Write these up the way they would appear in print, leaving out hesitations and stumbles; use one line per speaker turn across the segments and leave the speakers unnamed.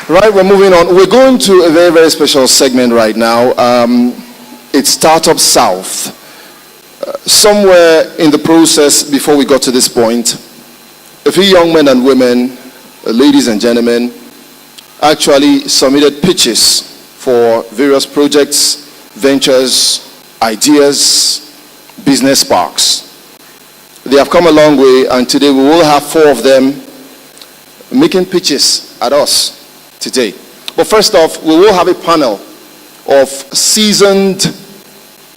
Right, we're moving on. We're going to a very, very special segment right now. It's Startup South. Somewhere in the process, before we got to this point, a few young men and women, ladies and gentlemen, actually submitted pitches for various projects, ventures, ideas, business parks. They have come a long way, and today we will have 4 of them making pitches at us today. But first off, we will have a panel of seasoned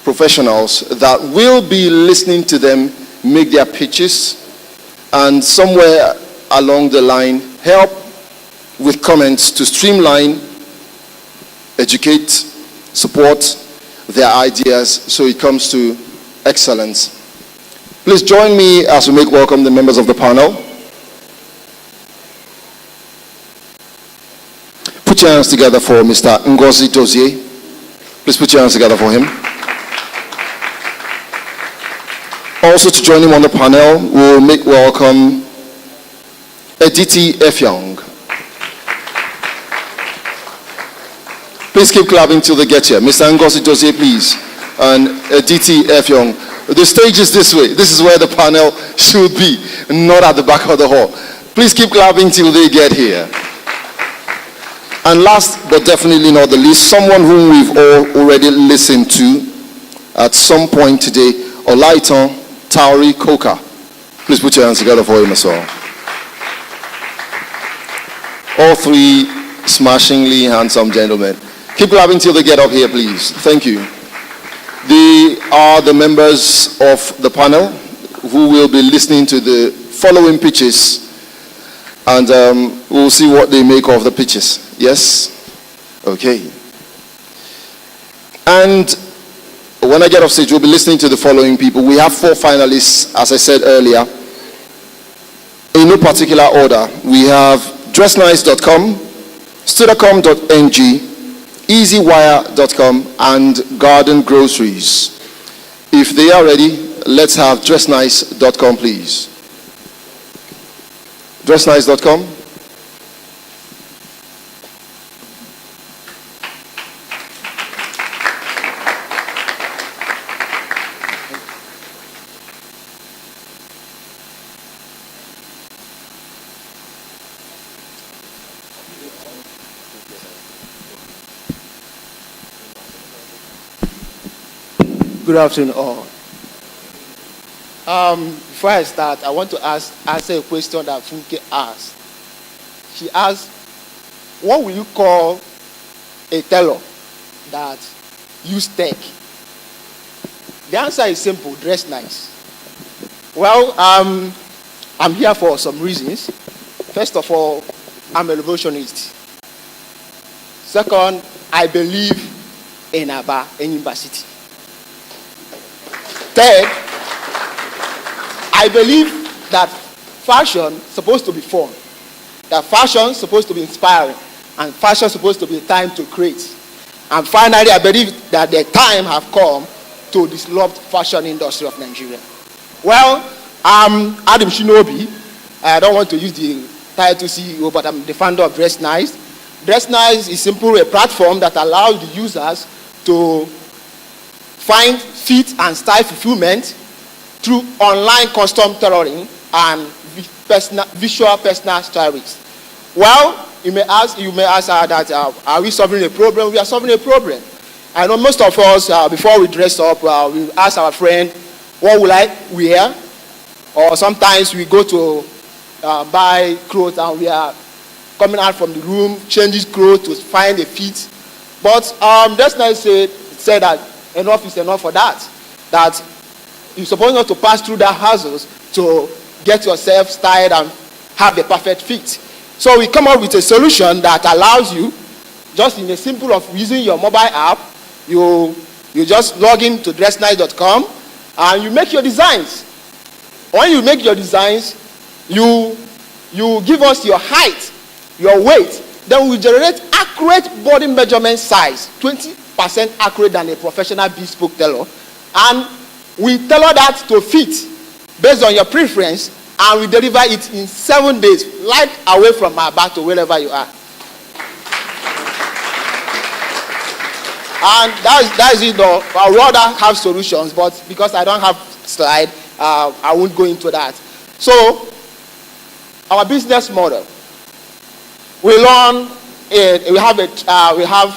professionals that will be listening to them make their pitches, and somewhere along the line help with comments to streamline, educate, support their ideas so it comes to excellence. Please join me as we make welcome the members of the panel. Put your hands together for Mr. Ngozi Dozie. Please put your hands together for him. Also to join him on the panel, we'll make welcome Editi Efyong. Please keep clapping till they get here. Mr. Ngozi Dozie, please. And Editi Efyong. The stage is this way. This is where the panel should be, not at the back of the hall. Please keep clapping till they get here. And last but definitely not the least, someone whom we've all already listened to at some point today, Olaitan Tauri Koka. Please put your hands together for him as well. All 3 smashingly handsome gentlemen. Keep clapping till they get up here, please. Thank you. They are the members of the panel who will be listening to the following pitches, and we'll see what they make of the pitches. Yes? Okay. And when I get off stage, we'll be listening to the following people. We have 4 finalists, as I said earlier, in no particular order. We have dressnice.com, Studaccom.ng, easywire.com, and Garden Groceries. If they are ready, let's have dressnice.com, please. Dressnice.com.
Good afternoon, all. Before I start, I want to answer a question that Funke asked. She asked, what will you call a teller that use tech? The answer is simple: dress nice. Well, I'm here for some reasons. First of all, I'm a revolutionist. Second, I believe in Aba University. Third, I believe that fashion is supposed to be fun, that fashion is supposed to be inspiring, and fashion is supposed to be a time to create. And finally, I believe that the time has come to disrupt fashion industry of Nigeria. Well, I'm Adam Shinobi. I don't want to use the title CEO, but I'm the founder of Dress Nice. Dress Nice is simply a platform that allows the users to find fit and style fulfillment through online custom tailoring and visual personal stylings. Well, you may ask that are we solving a problem? We are solving a problem. I know most of us, before we dress up, we ask our friend, what will I wear? Or sometimes we go to buy clothes and we are coming out from the room, changing clothes to find a fit. But Dress Nice said that enough is enough for that. That you're supposed not to pass through that hassles to get yourself styled and have the perfect fit. So we come up with a solution that allows you, just in a simple of using your mobile app, you just log in to dressnice.com and you make your designs. When you make your designs, you give us your height, your weight, then we generate accurate body measurement size, 20% accurate than a professional bespoke tailor, and we tailor that to fit based on your preference, and we deliver it in 7 days, right away from our back to wherever you are. And that's it though. I would rather have solutions, but because I don't have slide, I won't go into that. So, our business model. We have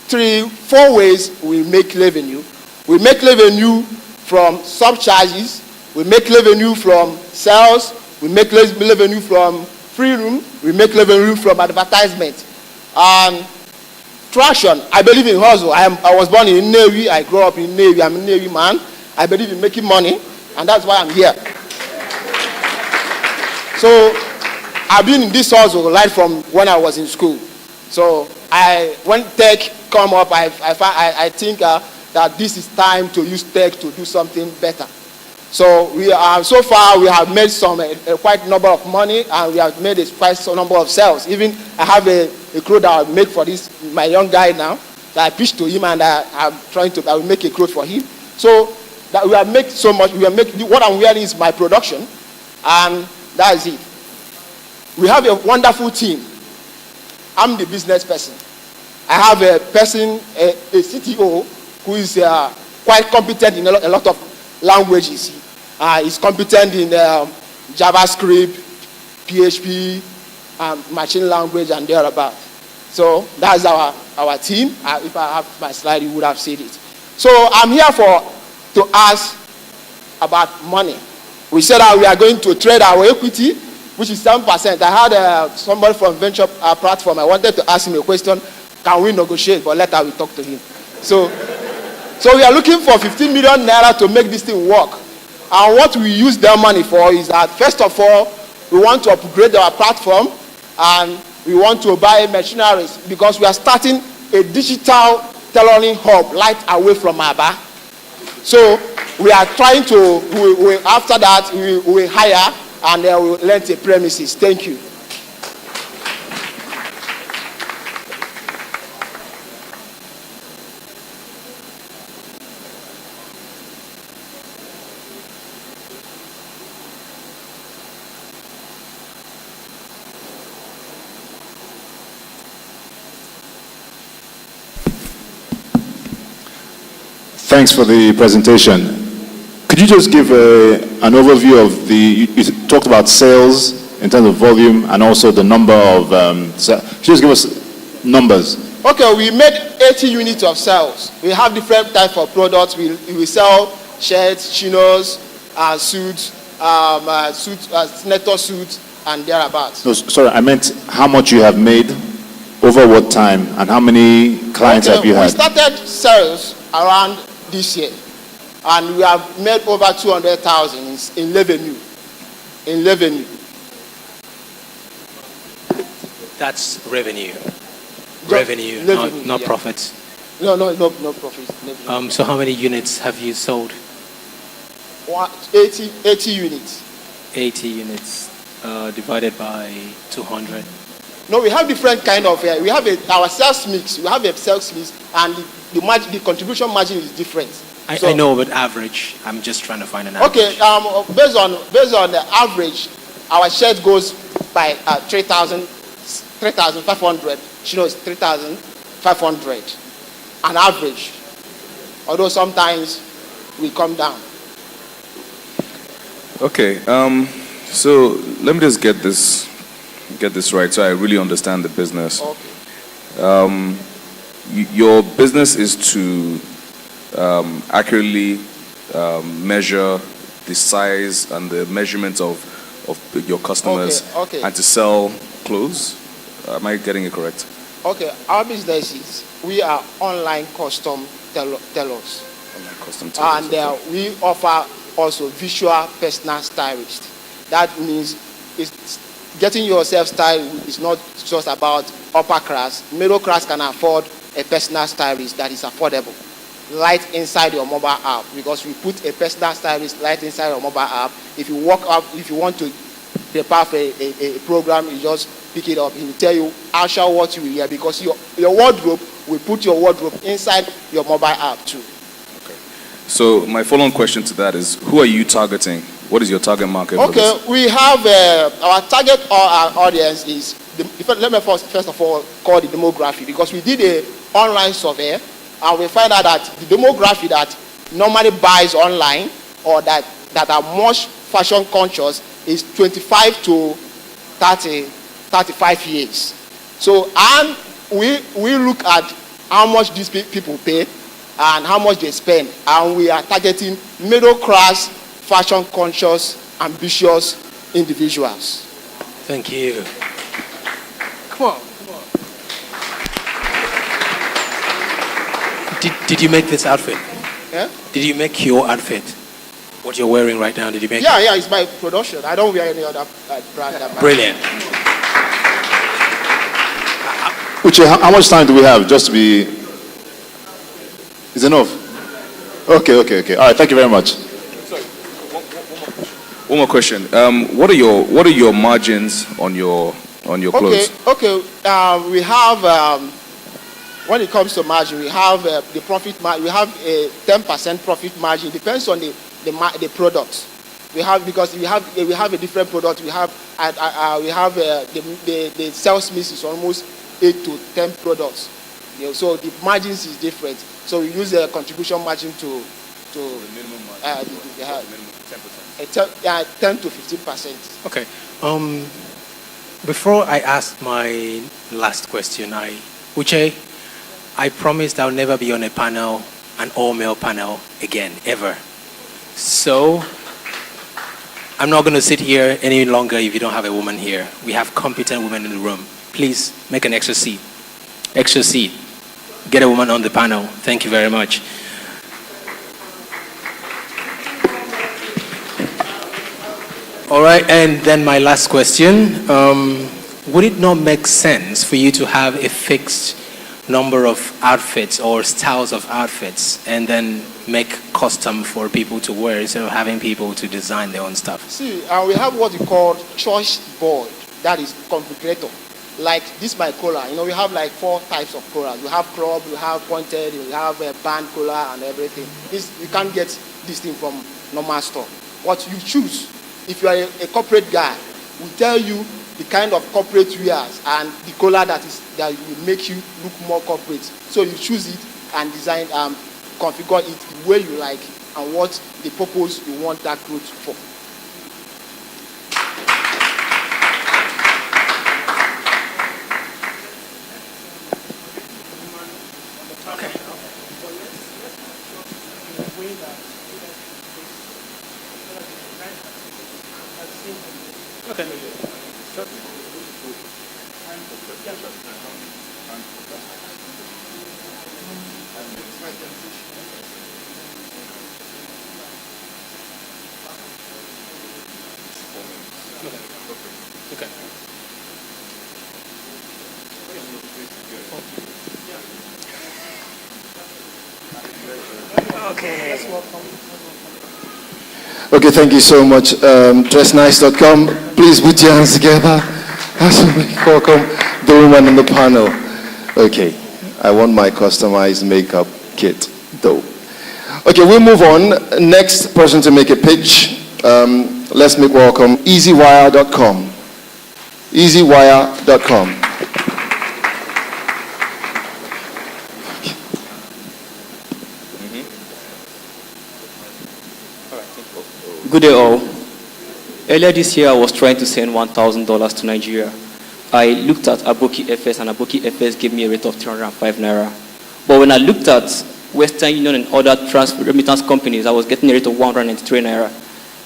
4 ways we make revenue. We make revenue from subcharges. We make revenue from sales. We make revenue from free room. We make revenue from advertisement. And traction. I believe in hustle. I was born in Navy. I grew up in Navy. I'm a Navy man. I believe in making money, and that's why I'm here. So I've been in this hustle right from when I was in school. So when tech come up, I think that this is time to use tech to do something better. So so far we have made quite a number of money, and we have made quite a number of sales. Even I have a cloth that I will make for my young guy now. That I pitch to him, and I will make a cloth for him. So that we have made so much. What I'm wearing is my production, and that is it. We have a wonderful team. I'm the business person. I have a person, a CTO, who is quite competent in a lot of languages. He's competent in JavaScript, PHP, machine language, and thereabout. So that's our team. If I have my slide, you would have seen it. So I'm here to ask about money. We said that we are going to trade our equity, which is 7%. I had somebody from venture platform. I wanted to ask him a question. Can we negotiate? But later we talk to him. So we are looking for 15 million naira to make this thing work. And what we use their money for is that, first of all, we want to upgrade our platform, and we want to buy machineries, because we are starting a digital tailoring hub right away from Aba. So we are trying to, after that, we will hire, and then we will rent a premises. Thank you.
Thanks for the presentation. Could you just give an overview of you talked about sales in terms of volume and also the number of, just give us numbers.
Okay, we made 80 units of sales. We have different types of products. We sell shirts, chinos, suits, senator suits, and thereabouts.
No, sorry, I meant how much you have made, over what time, and how many clients have you had?
We started sales around this year, and we have made over 200,000 in revenue.
That's revenue.
Revenue,
not profits.
No profits.
So how many units have you sold?
80 units.
80 units divided by 200.
No, we have different kind of. We have our sales mix. We have a sales mix, and the contribution margin is different.
I know, but average. I'm just trying to find an average.
Okay. Based on the average, our shirt goes by 3,500. She knows 3,500, an average. Although sometimes we come down.
Okay. So let me just get this right, so I really understand the business.
Okay.
Your business is to accurately measure the size and the measurements of your customers,
okay.
and to sell clothes. Am I getting it correct?
Okay. Our business is, we are online custom tailors.
Online custom tailors.
And we offer also visual personal stylist. That means it's getting yourself styled is not just about upper class. Middle class can afford a personal stylist that is affordable right inside your mobile app, because we put a personal stylist right inside your mobile app. If you walk up, if you want to prepare for a program, you just pick it up. He will tell you actually what you will hear, because your wardrobe, we put your wardrobe inside your mobile app too.
Okay. So my follow-on question to that is, who are you targeting? What is your target market?
Okay, we have our target audience is let me first of all call the demography, because we did an online survey and we find out that the demography that normally buys online or that are much fashion conscious is 25 to 35 years. So, and we look at how much these people pay and how much they spend, and we are targeting middle class, fashion conscious, ambitious individuals.
Thank you. Come on. Did you make this outfit?
Yeah?
Did you make your outfit? What you're wearing right now, did you make it?
Yeah, it's my production. I don't wear any other brand.
Brilliant.
Uche, how much time do we have just to be... Is enough? Okay. All right, thank you very much.
Sorry, one more question. What are your margins on your clothes?
Okay. We have when it comes to margin, we have the profit margin. We have a 10% profit margin. Depends on the products. We have, because we have a different product. We have the sales mix is almost 8 to 10 products. So the margins is different. So we use the contribution margin to
the minimum margin.
10 to 15%.
Okay. Before I ask my last question, Uche, I promised I'll never be on a panel, an all-male panel again, ever. So I'm not going to sit here any longer if you don't have a woman here. We have competent women in the room. Please make an extra seat. Extra seat. Get a woman on the panel. Thank you very much. All right, and then my last question. Would it not make sense for you to have a fixed number of outfits or styles of outfits and then make custom for people to wear instead of having people to design their own stuff?
See, we have what we call choice board, that is configurator. Like this, my collar, we have like 4 types of collars. We have crop, we have pointed, we have a band collar and everything. You can't get this thing from normal store. What you choose, if you are a corporate guy, we tell you the kind of corporate wears and the collar that will make you look more corporate. So you choose it and design, configure it the way you like and what the purpose you want that clothes for.
Okay. Okay.
Okay, thank you so much. Dressnice.com, please put your hands together as we welcome the woman on the panel. Okay, I want my customized makeup kit, though. Okay, we'll move on. Next person to make a pitch. Let's make welcome EasyWire.com. EasyWire.com.
Good day all. Earlier this year I was trying to send $1,000 to Nigeria. I looked at Aboki FS and Aboki FS gave me a rate of 305 naira. But when I looked at Western Union and other remittance companies, I was getting a rate of 193 naira.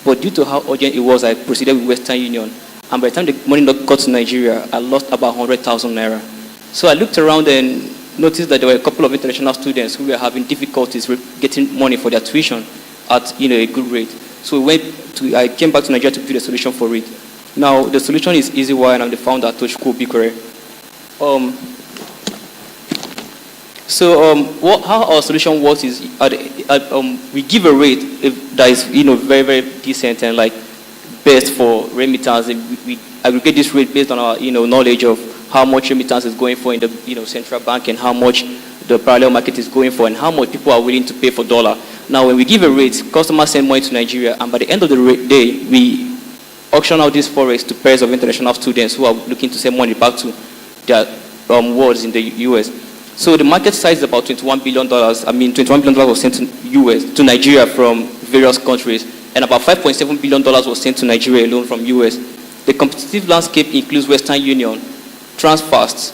But due to how urgent it was, I proceeded with Western Union. And by the time the money got to Nigeria, I lost about 100,000 naira. So I looked around and noticed that there were a couple of international students who were having difficulties with getting money for their tuition at a good rate. So I came back to Nigeria to build a solution for it. Now, the solution is EasyWire, and I'm the founder at Toshiko Bikore. How our solution works is we give a rate that is very, very decent and like best for remittance. We aggregate this rate based on our knowledge of how much remittance is going for in the central bank and how much the parallel market is going for and how much people are willing to pay for dollar. Now, when we give a rate, customers send money to Nigeria, and by the end of the day, we auction out this forex to pairs of international students who are looking to send money back to their wards in the US. So the market size is about $21 billion. I mean, $21 billion was sent to Nigeria from various countries, and about $5.7 billion was sent to Nigeria alone from US. The competitive landscape includes Western Union, Transfast,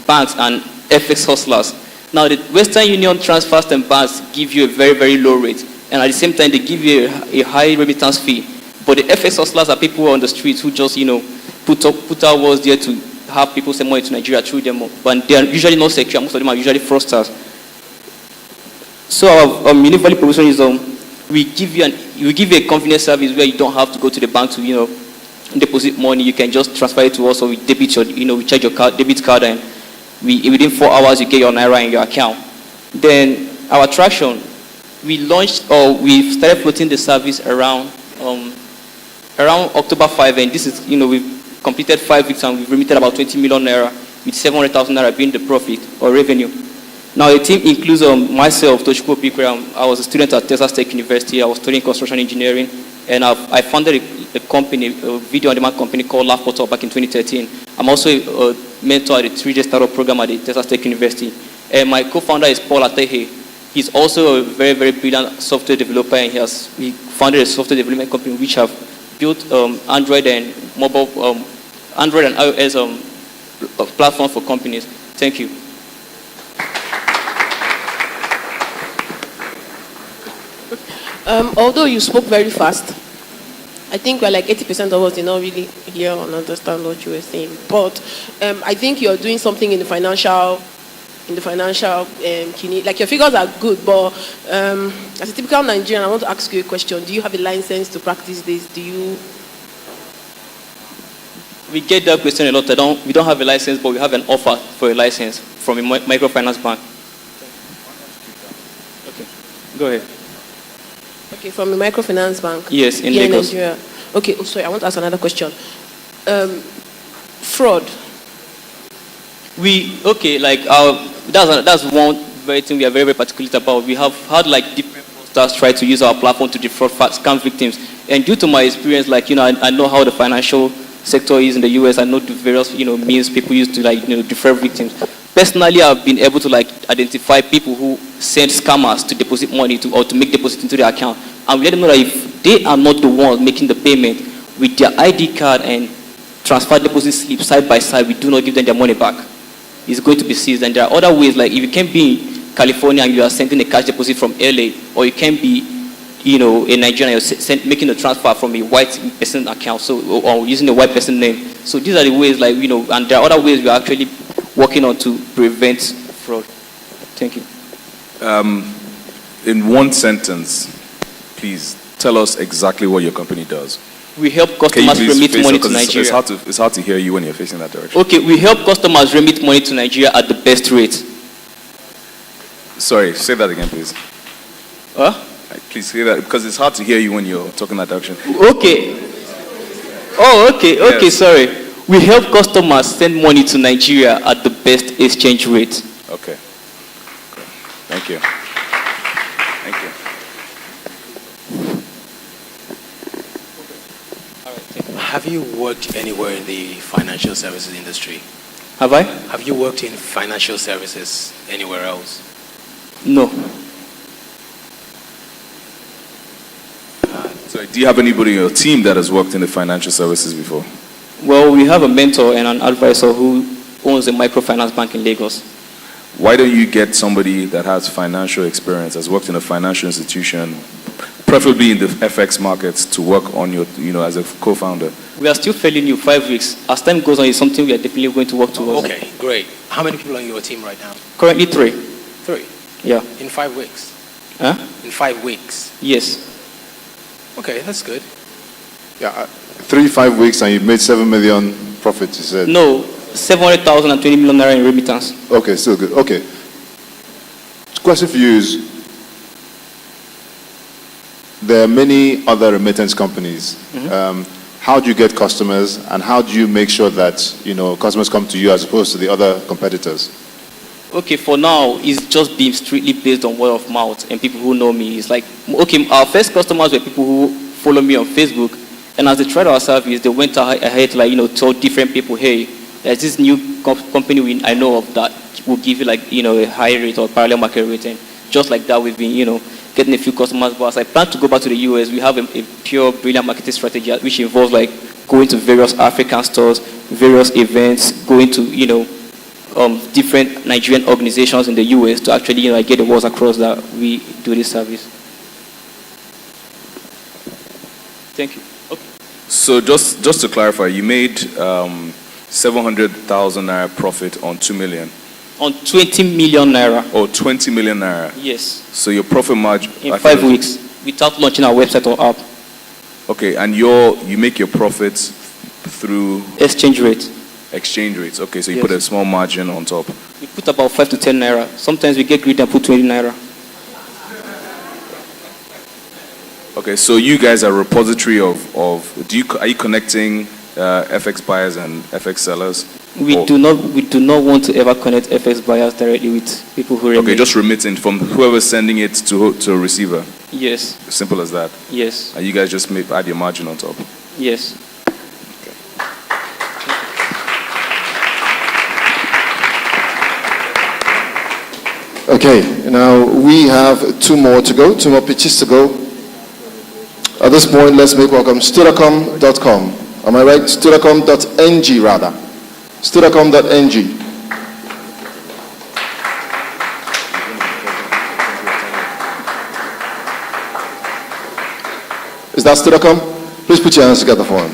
banks, and FX hustlers. Now, the Western Union, Transfast, and banks give you a very, very low rate, and at the same time, they give you a high remittance fee. But the FX hustlers are people on the streets who just, put out words there to have people send money to Nigeria through them. But they are usually not secure. Most of them are usually fraudsters. So our mini value proposition is we give you a convenient service where you don't have to go to the bank to deposit money. You can just transfer it to us, or we debit we charge your debit card, and within 4 hours you get your naira in your account. Then our traction, we started floating the service around October 5, and this is we've completed 5 weeks and we've remitted about 20 million naira, with 700,000 naira being the profit or revenue. Now the team includes myself, Toshiko Pikwe. I was a student at Texas Tech University. I was studying construction engineering, and I founded a company, a video on demand company called Laugh Portal back in 2013. I'm also a mentor at the 3-day startup program at the Texas Tech University. And my co-founder is Paul Atehe. He's also a very, very brilliant software developer, and he founded a software development company which have built Android and iOS platform for companies. Thank you.
Although you spoke very fast, I think we're like 80% of us did not really hear and understand what you were saying. But I think you're doing something in the financial, like your figures are good, but as a typical Nigerian, I want to ask you a question. Do you have a license to practice this?
We get that question a lot. We don't have a license, but we have an offer for a license from a microfinance bank. Okay, go ahead.
Okay, from a microfinance bank?
Yes, in
here
Lagos.
In Nigeria. Okay, sorry, I want to ask another question. Fraud. That's one very thing we are very, very particular about. We have had different fraudsters try to use our platform to defraud scam victims. And due to my experience, I know how the financial sector is in the US. I know the various means people use to defraud victims. Personally, I've been able to identify people who send scammers to deposit money or to make deposit into their account, and we let them know that if they are not the ones making the payment with their ID card and transfer deposit slip side by side, we do not give them their money back. It's going to be seized. And there are other ways, like if you can be in California and you are sending a cash deposit from LA, or you can be a Nigerian, you're making a transfer from a white person account, or using a white person name. So these are the ways, and there are other ways we are actually working on to prevent fraud. Thank you.
In one sentence, please tell us exactly what your company does.
We help customers remit money to Nigeria.
It's hard to hear you when you're facing that direction.
Okay, we help customers remit money to Nigeria at the best rate.
Sorry, say that again, please.
Huh?
Please say that, because it's hard to hear you when you're talking that direction.
Okay. Oh, okay,
Yes.
Sorry. We help customers send money to Nigeria at the best exchange rate.
Okay. Thank you. Thank you.
Have you worked anywhere in the financial services industry?
Have I?
Have you worked in financial services anywhere else?
No.
So, do you have anybody in your team that has worked in the financial services before?
Well, we have a mentor and an advisor who owns a microfinance bank in Lagos.
Why don't you get somebody that has financial experience, has worked in a financial institution, preferably in the FX markets, to work on your, as a co-founder?
We are still fairly new, 5 weeks. As time goes on, it's something we are definitely going to work towards.
Okay, great. How many people are on your team right now?
Currently 3.
3?
Yeah.
In 5 weeks?
Huh?
In 5 weeks?
Yes.
Okay, that's good.
Yeah, 5 weeks and you made 7 million profit, you said?
No, 700,000 and 20 million naira in remittance.
Okay, still good. Okay. Question for you is, there are many other remittance companies.
Mm-hmm.
How do you get customers, and how do you make sure that customers come to you as opposed to the other competitors?
Okay, for now, it's just being strictly based on word of mouth and people who know me. It's like, okay, our first customers were people who follow me on Facebook, And as they tried our service, they went ahead to told different people, hey, there's this new company I know of that will give you a high rate or parallel market rate. And just like that, we've been, getting a few customers. But as I plan to go back to the US, we have a pure brilliant marketing strategy, which involves going to various African stores, various events, going to, different Nigerian organizations in the US to actually, get the words across that we do this service. Thank you. Okay.
So just to clarify, you made 700,000 naira profit on 2 million.
On 20 million naira.
Oh, 20 million naira.
Yes.
So your profit margin
in 5 weeks without launching our website or app.
Okay, and you make your profits through
exchange rate.
Exchange rates. Okay, so you
Yes.
put a small margin on top.
We put about 5 to 10 naira. Sometimes we get greedy and put 20 naira.
Okay, so you guys are a repository are you connecting FX buyers and FX sellers?
We do not want to ever connect FX buyers directly with people who remit.
Okay, just remitting from whoever's sending it to a receiver.
Yes.
Simple as that.
Yes.
And you guys just add your margin on top.
Yes.
Okay, now we have two more pitches to go. At this point, let's make welcome Studaccom.com. Am I right? Studaccom.ng rather. Studaccom.ng. Is that Studaccom? Please put your hands together for him.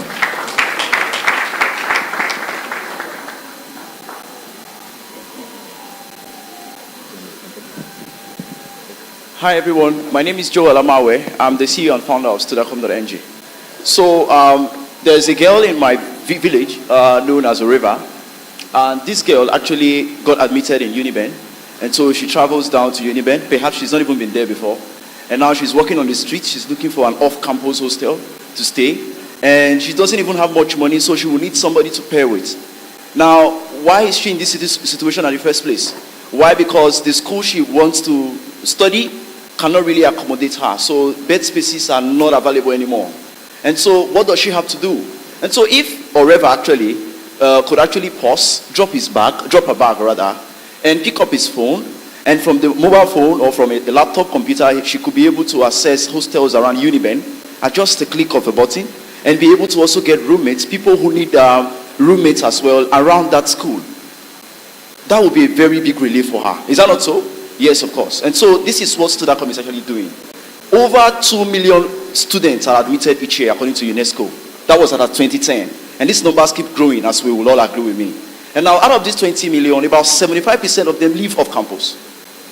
Hi everyone, my name is Joel Amawhe. I'm the CEO and founder of Studaccom.ng. So there's a girl in my village known as River, and this girl actually got admitted in Uniben, and so she travels down to Uniben. Perhaps she's not even been there before, and now she's walking on the street. She's looking for an off-campus hostel to stay, and she doesn't even have much money, so she will need somebody to pair with. Now, why is she in this situation in the first place? Why? Because the school she wants to study cannot really accommodate her, so bed spaces are not available anymore. And so what does she have to do? And so if Oreva actually could actually pause, drop her bag rather, and pick up his phone, and from the mobile phone or from a laptop computer, she could be able to access hostels around Uniben at just a click of a button, and be able to also get roommates, people who need roommates as well around that school. That would be a very big relief for her. Is that not so? Yes, of course. And so this is what Studaccom is actually doing. Over 2 million students are admitted each year according to UNESCO. That was at 2010. And these numbers keep growing, as we will all agree with me. And now out of these 20 million, about 75% of them live off campus.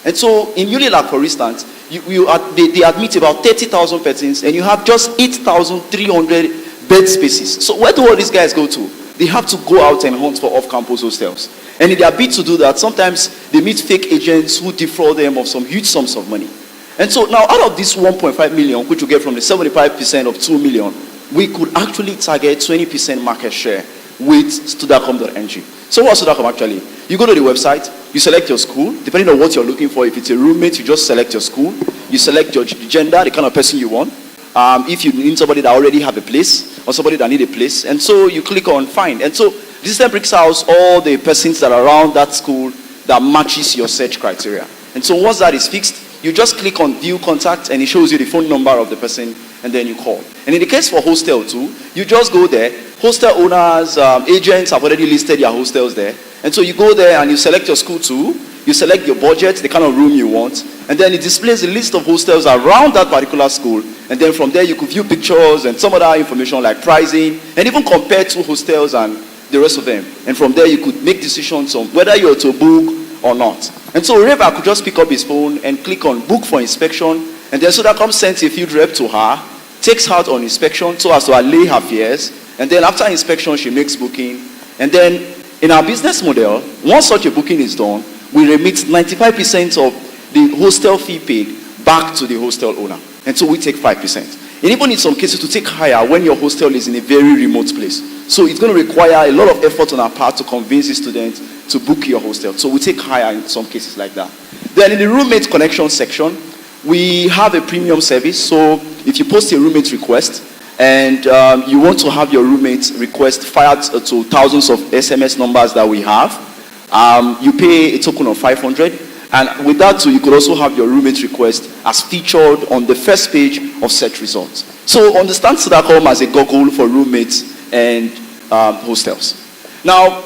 And so in Unilag, for instance, they admit about 30,000 persons, and you have just 8,300 bed spaces. So where do all these guys go to? They have to go out and hunt for off-campus hostels. And in their bid to do that, sometimes they meet fake agents who defraud them of some huge sums of money. And so now out of this 1.5 million, which we get from the 75% of 2 million, we could actually target 20% market share with Studaccom.ng. So what's Studaccom actually? You go to the website, you select your school, depending on what you're looking for. If it's a roommate, you just select your school. You select your gender, the kind of person you want. If you need somebody that already have a place, or somebody that need a place. And so you click on find. And so the system brings out all the persons that are around that school that matches your search criteria. And so once that is fixed, you just click on view contact, and it shows you the phone number of the person, and then you call. And in the case for hostel too, you just go there. Hostel owners, agents have already listed their hostels there. And so you go there and you select your school too. You select your budget, the kind of room you want, and then it displays a list of hostels around that particular school. And then from there you could view pictures and some other information like pricing, and even compare two hostels and the rest of them. And from there you could make decisions on whether you're to book or not. And so Reva could just pick up his phone and click on book for inspection, and then Studaccom sends a field rep to her, takes her on inspection so as to allay her fears, and then after inspection she makes booking. And then in our business model, once such a booking is done, we remit 95% of the hostel fee paid back to the hostel owner. And so we take 5%. And even in some cases to take higher when your hostel is in a very remote place. So it's going to require a lot of effort on our part to convince the students to book your hostel. So we take higher in some cases like that. Then in the roommate connection section, we have a premium service. So if you post a roommate request and you want to have your roommates request fired to thousands of SMS numbers that we have, you pay a token of 500. And with that too, you could also have your roommate request as featured on the first page of search results. So understand Studaccom as a Google for roommates and hostels. Now,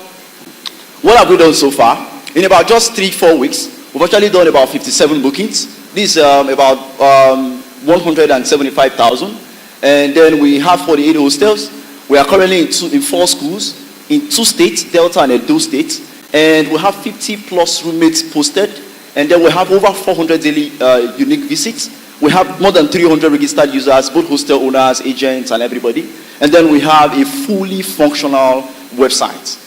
what have we done so far? In about just 3-4 weeks, we've actually done about 57 bookings. This is about 175,000. And then we have 48 hostels. We are currently in 4 schools, in 2 states, Delta and Edo states. And we have 50 plus roommates posted. And then we have over 400 daily unique visits. We have more than 300 registered users, both hostel owners, agents, and everybody. And then we have a fully functional website.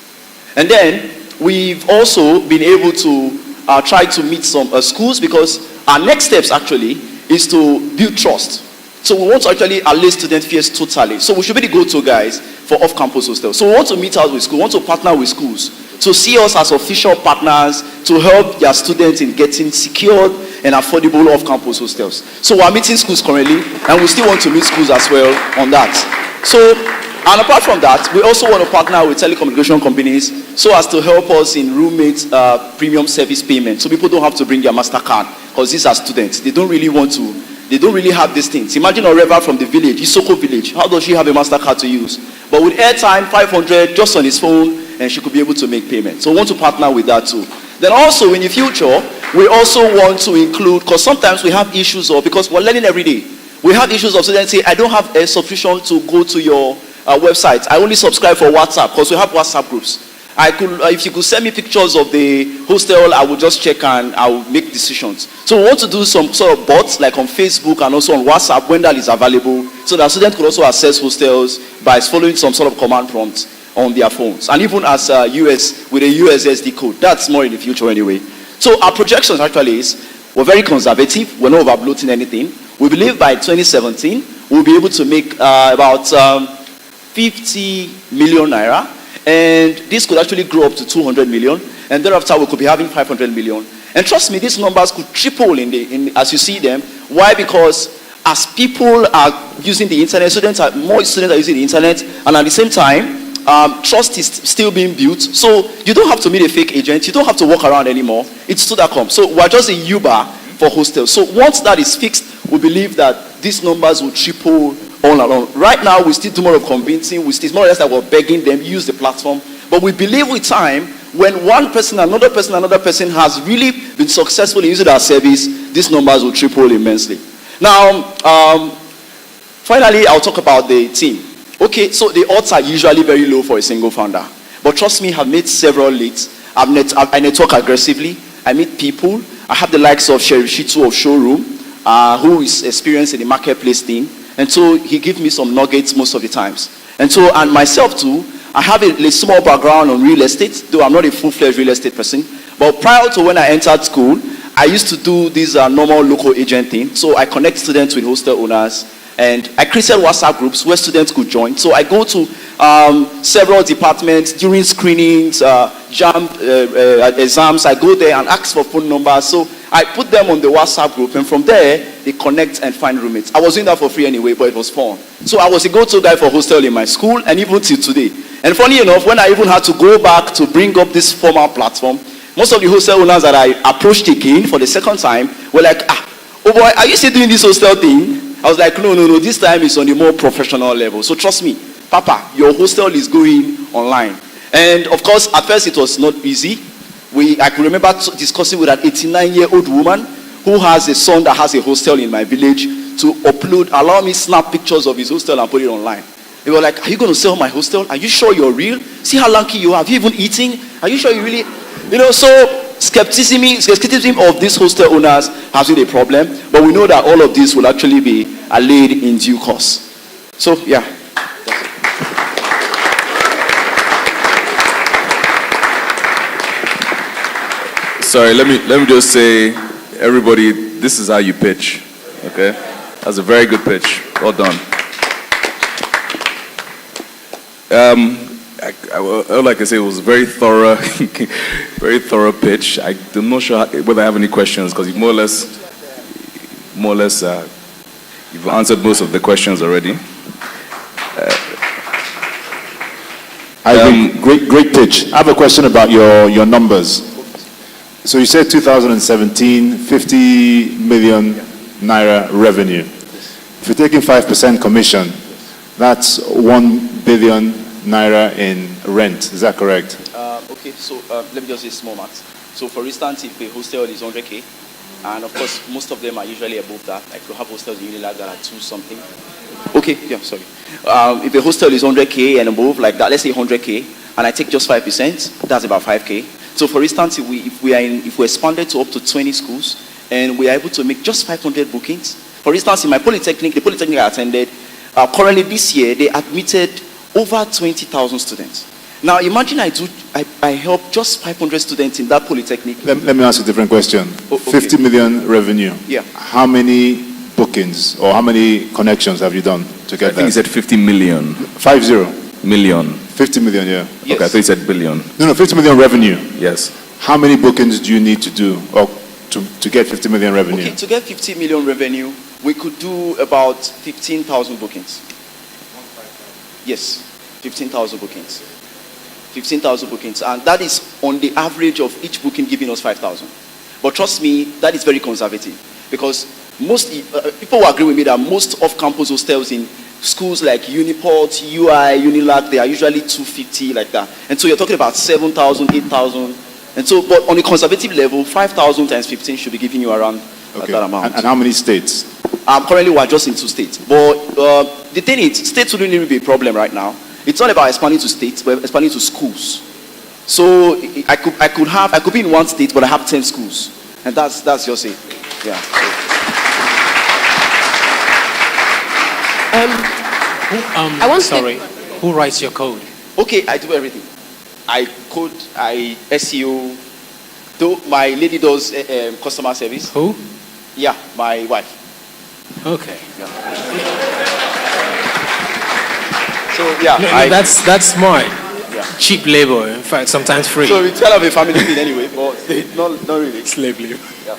And then we've also been able to try to meet some schools, because our next steps actually is to build trust. So we want to actually allay student fears totally. So we should be the go-to guys for off-campus hostels. So we want to meet out with schools, we want to partner with schools to see us as official partners to help their students in getting secured and affordable off-campus hostels. So we are meeting schools currently, and we still want to meet schools as well on that. So, and apart from that, we also want to partner with telecommunication companies so as to help us in roommate premium service payment. So people don't have to bring their MasterCard, because these are students. They don't really have these things. Imagine a Reva from the village, Isoko village. How does she have a MasterCard to use? But with airtime, 500 just on his phone, and she could be able to make payments. So we want to partner with that too. Then also in the future, we also want to include, because sometimes we have issues, or because we're learning every day, we have issues of students say, I don't have a subscription to go to your website. I only subscribe for WhatsApp, because we have WhatsApp groups. If you could send me pictures of the hostel, I will just check and I will make decisions. So we want to do some sort of bots, like on Facebook and also on WhatsApp when that is available, so that students could also access hostels by following some sort of command prompts on their phones. And even as with a USSD code. That's more in the future anyway. So our projections actually is, we're very conservative. We're not overbloating anything. We believe by 2017, we'll be able to make about 50 million naira. And this could actually grow up to 200 million. And thereafter, we could be having 500 million. And trust me, these numbers could triple as you see them. Why? Because as people are using the internet, more students are using the internet. And at the same time, trust is still being built. So you don't have to meet a fake agent. You don't have to walk around anymore. It's Studaccom. So we're just a Uber for hostels. So once that is fixed, we believe that these numbers will triple all along. Right now, we still do more of convincing. We still more or less that we're begging them use the platform. But we believe with time, when one person, another person has really been successful in using our service, these numbers will triple immensely. Now, finally, I'll talk about the team. Okay, so the odds are usually very low for a single founder. But trust me, I've made several leads. I network aggressively. I meet people. I have the likes of Sheriff Shitu of Showroom, who is experienced in the marketplace thing. And so he gives me some nuggets most of the times. And so, and myself too, I have a small background on real estate, though I'm not a full-fledged real estate person. But prior to when I entered school, I used to do this normal local agent thing. So I connect students with hostel owners. And I created WhatsApp groups where students could join. So I go to several departments during screenings, exams. I go there and ask for phone numbers. So I put them on the WhatsApp group, and from there, they connect and find roommates. I was doing that for free anyway, but it was fun. So I was a go-to guy for hostel in my school, and even till today. And funny enough, when I even had to go back to bring up this formal platform, most of the hostel owners that I approached again for the second time were like, oh boy, are you still doing this hostel thing? I was like, no, this time it's on a more professional level. So trust me, Papa, your hostel is going online. And of course, at first it was not easy. I could remember discussing with an 89-year-old woman who has a son that has a hostel in my village to allow me snap pictures of his hostel and put it online. They were like, are you going to sell my hostel? Are you sure you're real? See how lucky you are. Have you even eaten? Are you sure you really... so skepticism of these hostel owners has been a problem, but we know that all of this will actually be allayed in due course. So, yeah.
Sorry, let me just say, everybody, this is how you pitch, okay? That's a very good pitch. Well done. Like I say, it was a very thorough, very thorough pitch. I'm not sure whether I have any questions, because you've more or less, you've answered most of the questions already.
Great pitch. I have a question about your numbers. So you said 2017, 50 million naira revenue. If you're taking 5% commission, that's 1 billion naira in rent. Is that correct?
Okay, so let me just say small maths. So for instance, if a hostel is 100K, and of course, most of them are usually above that. Like you have hostels in Unilag that are 2 something. Okay, yeah, sorry. If a hostel is 100K and above, like that, let's say 100K, and I take just 5%, that's about 5K. So for instance, if we expanded to up to 20 schools, and we are able to make just 500 bookings. For instance, in my polytechnic, the polytechnic I attended, currently this year, they admitted over 20,000 students. Now imagine I help just 500 students in that polytechnic.
Let me ask a different question.
Okay.
50 million revenue.
Yeah.
How many bookings or how many connections have you done to get
I think he said 50 million.
50
Million.
50 million, yeah.
Yes.
Okay, I thought he said billion.
No, 50 million revenue.
Yes.
How many bookings do you need to do or to get 50 million revenue?
Okay, to get 50 million revenue, we could do about 15,000 bookings. Yes, 15,000 bookings. 15,000 bookings, and that is on the average of each booking giving us 5,000. But trust me, that is very conservative because most people will agree with me that most off-campus hostels in schools like Uniport, UI, Unilag, they are usually 250 like that. And so you're talking about 7,000, 8,000. And so, but on a conservative level, 5,000 times 15 should be giving you around that amount.
And how many states?
Currently, we're just in 2 states. But the thing is, states wouldn't really be a problem right now. It's not about expanding to states, but expanding to schools. So I could be in 1 state, but I have 10 schools, and that's just it. Yeah.
Who writes your code?
Okay, I do everything. I code, I SEO. My lady does customer service.
Who?
Yeah, my wife.
Okay.
Yeah. So yeah,
No, that's smart.
Yeah.
Cheap labor, in fact, sometimes free.
So it's kind of a family thing anyway, but not really.
Slave labor.
Yeah.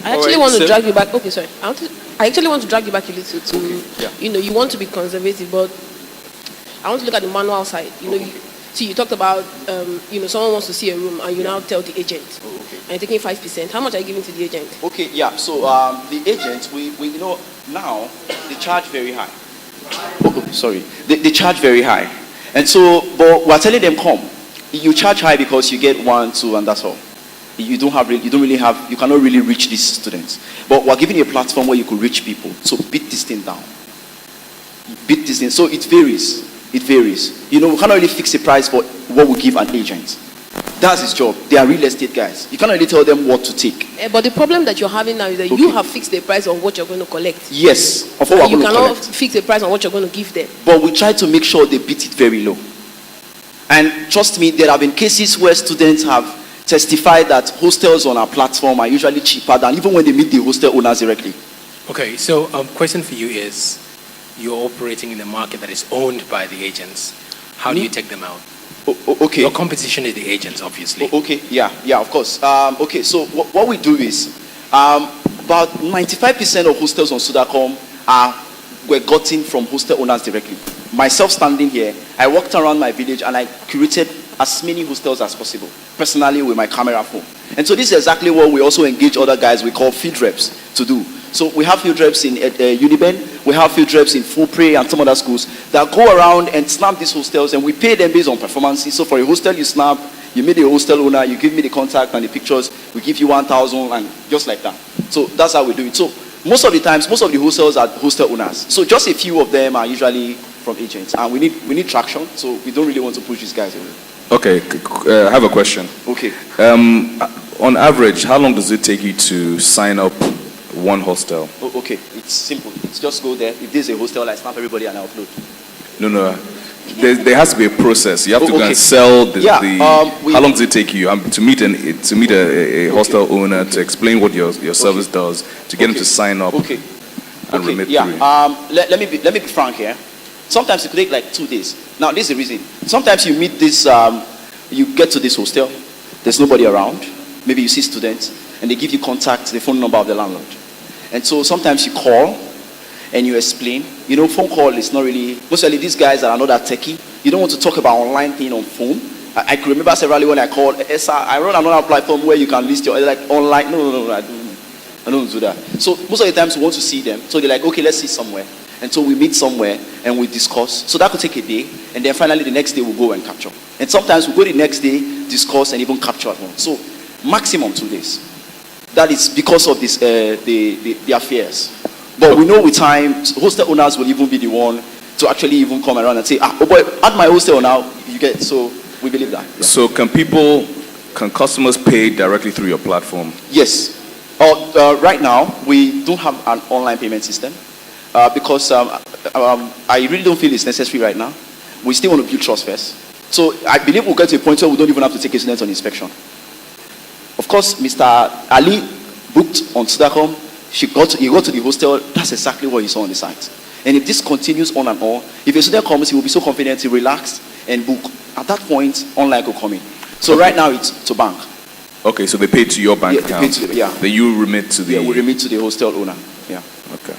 I actually want to drag you back. Okay, sorry. I actually want to drag you back a little to, you want to be conservative, but I want to look at the manual side. You talked about, someone wants to see a room and you now tell the agent, and you're taking 5%. How much are you giving to the agent?
Okay, yeah. So the agents, we now they charge very high. Sorry, they charge very high, and so but we're telling them come. You charge high because you get 1, 2, and that's all. You cannot really reach these students. But we're giving you a platform where you could reach people. So beat this thing down. Beat this thing. So it varies. It varies. We cannot really fix a price for what we give an agent. That's his job. They are real estate guys. You cannot really tell them what to take.
But the problem that you're having now is that you have fixed the price of what you're going to collect.
Yes, of what we're going to collect.
You cannot fix the price on what you're going to give them.
But we try to make sure they beat it very low. And trust me, there have been cases where students have testified that hostels on our platform are usually cheaper than even when they meet the hostel owners directly.
Okay, so question for you is, you're operating in a market that is owned by the agents. How do you take them out?
Okay.
Your competition is the agents, obviously.
Okay, yeah, of course. Okay, so what we do is, about 95% of hostels on Studaccom were gotten from hostel owners directly. Myself standing here, I walked around my village and I curated as many hostels as possible, personally with my camera phone. And so this is exactly what we also engage other guys we call field reps to do. So we have field reps in Uniben, we have field reps in Fulpre and some other schools that go around and snap these hostels, and we pay them based on performances. So for a hostel you snap, you meet the hostel owner, you give me the contact and the pictures, we give you 1,000 and just like that. So that's how we do it. So most of the times, most of the hostels are hostel owners. So just a few of them are usually from agents, and we need traction, so we don't really want to push these guys away.
Okay, I have a question.
Okay.
On average, how long does it take you to sign up one hostel?
Okay, it's simple. It's just go there. If there's a hostel, I snap everybody and I upload.
No. There has to be a process. You have to go and sell how long does it take you to meet a hostel owner, to explain what your service does, to get them to sign up and remit through?
Let me be frank here. Sometimes it could take like 2 days. Now, this is the reason. Sometimes you meet this, you get to this hostel, there's nobody around. Maybe you see students, and they give you contact, the phone number of the landlord. And so sometimes you call, and you explain. You know, phone call is not really, mostly these guys are not that techie. You don't want to talk about online thing on phone. I can remember severally when I called, I run another platform where you can list your, like online, no, I don't do that. So most of the times we want to see them. So they're like, okay, let's see somewhere. And so we meet somewhere and we discuss. So that could take a day. And then finally the next day we'll go and capture. And sometimes we go the next day, discuss and even capture at once. So maximum 2 days. That is because of this, the affairs. But we know with time, hostel owners will even be the one to actually even come around and say, oh boy, add my hostel now, you get. So we believe that. Yeah.
So can customers pay directly through your platform?
Yes. Right now, we don't have an online payment system because I really don't feel it's necessary right now. We still want to build trust first. So I believe we'll get to a point where we don't even have to take a student on inspection. Of course, Mr. Ali booked on Studaccom. He got to the hostel. That's exactly what he saw on the site. And if this continues on and on, if a student comes, he will be so confident, he relax and book. At that point, online will come in. So okay. Right now, it's to bank.
Okay, so they pay to your bank account. Then you remit to the...
Yeah, we remit to the hostel owner. Yeah.
Okay.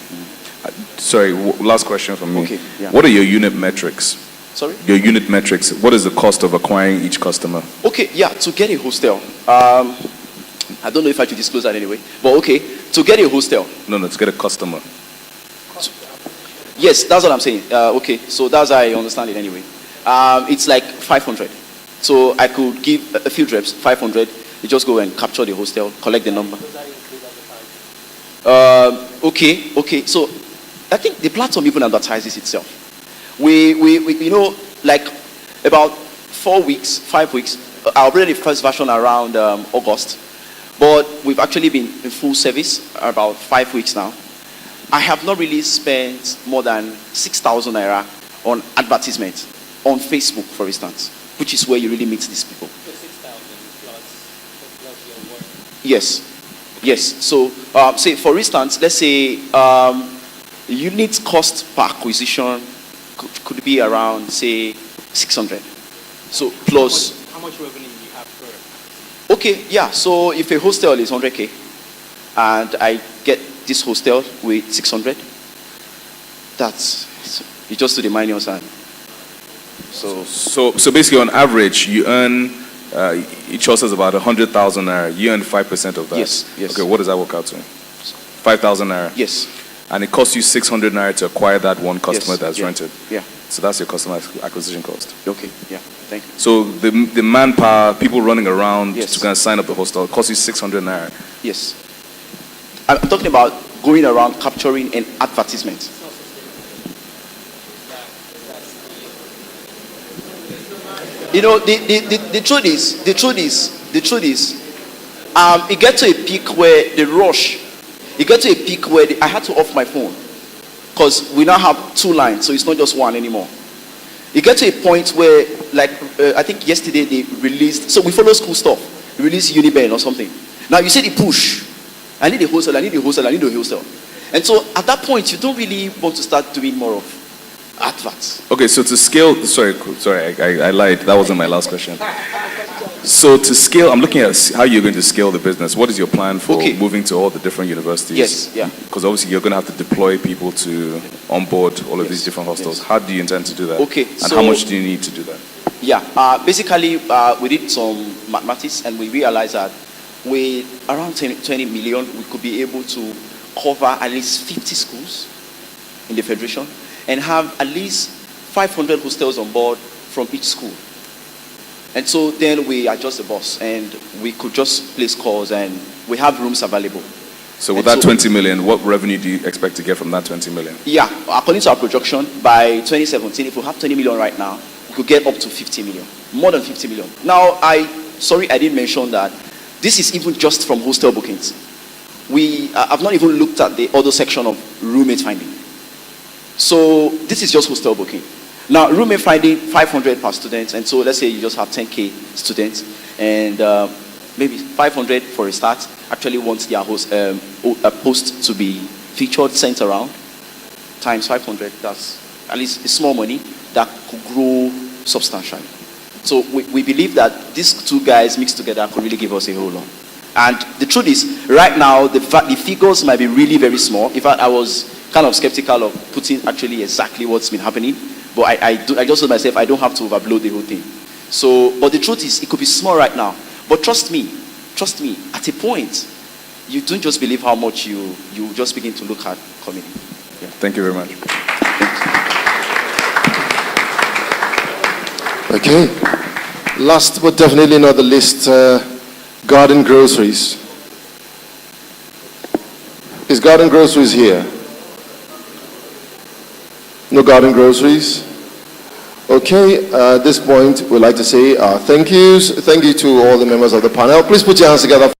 Sorry, last question from me.
Okay. Yeah.
What are your unit metrics?
Sorry?
Your unit metrics. What is the cost of acquiring each customer?
Okay, yeah, to get a hostel. I don't know if I should disclose that anyway. But okay, to get a hostel.
No, to get a customer.
Yes, that's what I'm saying. Okay, so that's how I understand it anyway. It's like 500. So I could give a few reps, 500. You just go and capture the hostel, collect the number. Okay. So I think the platform even advertises itself. We you know, like about 4 weeks, 5 weeks. I uploaded the first version around August, but we've actually been in full service about 5 weeks now. I have not really spent more than 6,000 naira on advertisements on Facebook, for instance, which is where you really meet these people. Yes. So, say for instance, let's say unit cost per acquisition could be around, say, 600. So plus.
How much revenue you have per?
Okay, yeah. So if a hostel is 100K, and I get this hostel with 600, you just do the minus and.
So basically, on average, you earn. Each hostel is about 100,000 naira. You earn 5% of that.
Yes.
Okay, what does that work out to? 5,000 naira.
Yes.
And it costs you 600 naira to acquire that one customer that's rented.
Yeah.
So that's your customer acquisition cost.
Okay. Yeah. Thank you.
So the manpower, people running around to go and sign up the hostel, costs you 600 naira.
Yes. I'm talking about going around capturing an advertisement. You know, the truth is, it gets to a peak where the rush, I had to off my phone because we now have 2 lines, so it's not just one anymore. It gets to a point where, like, I think yesterday they released, so we follow school stuff, released Uniben or something. Now you see the push, I need a hostel. And so at that point, you don't really want to start doing more of adverts.
Okay, so to scale, sorry, I lied. That wasn't my last question. So to scale, I'm looking at how you're going to scale the business. What is your plan for moving to all the different universities?
Yes, yeah.
Because obviously you're going to have to deploy people to onboard all of these different hostels. How do you intend to do that?
Okay,
and how much do you need to do that?
Yeah, basically we did some mathematics and we realized that with around 20 million, we could be able to cover at least 50 schools in the federation and have at least 500 hostels on board from each school. And so then we adjust the bus and we could just place calls and we have rooms available.
So with that 20 million, what revenue do you expect to get from that 20 million?
Yeah, according to our projection, by 2017, if we have 20 million right now, we could get up to 50 million, more than 50 million. Now, I didn't mention that this is even just from hostel bookings. I've not even looked at the other section of roommate finding. So this is just hostel booking. Now, roommate finding 500 per student, and so let's say you just have 10K students, and maybe 500 for a start. Actually, wants their post to be featured, sent around, times 500. That's at least a small money that could grow substantially. So we believe that these 2 guys mixed together could really give us a whole lot. And the truth is, right now the figures might be really very small. In fact, I was kind of skeptical of putting actually exactly what's been happening. But I just told myself I don't have to overblow the whole thing. So, but the truth is, it could be small right now. But trust me, at a point, you don't just believe how much you just begin to look at coming.
Yeah, thank you very much.
Okay. Last but definitely not the least, garden groceries. Is garden groceries here? No garden groceries? Okay, at this point, we'd like to say thank yous. Thank you to all the members of the panel. Please put your hands together.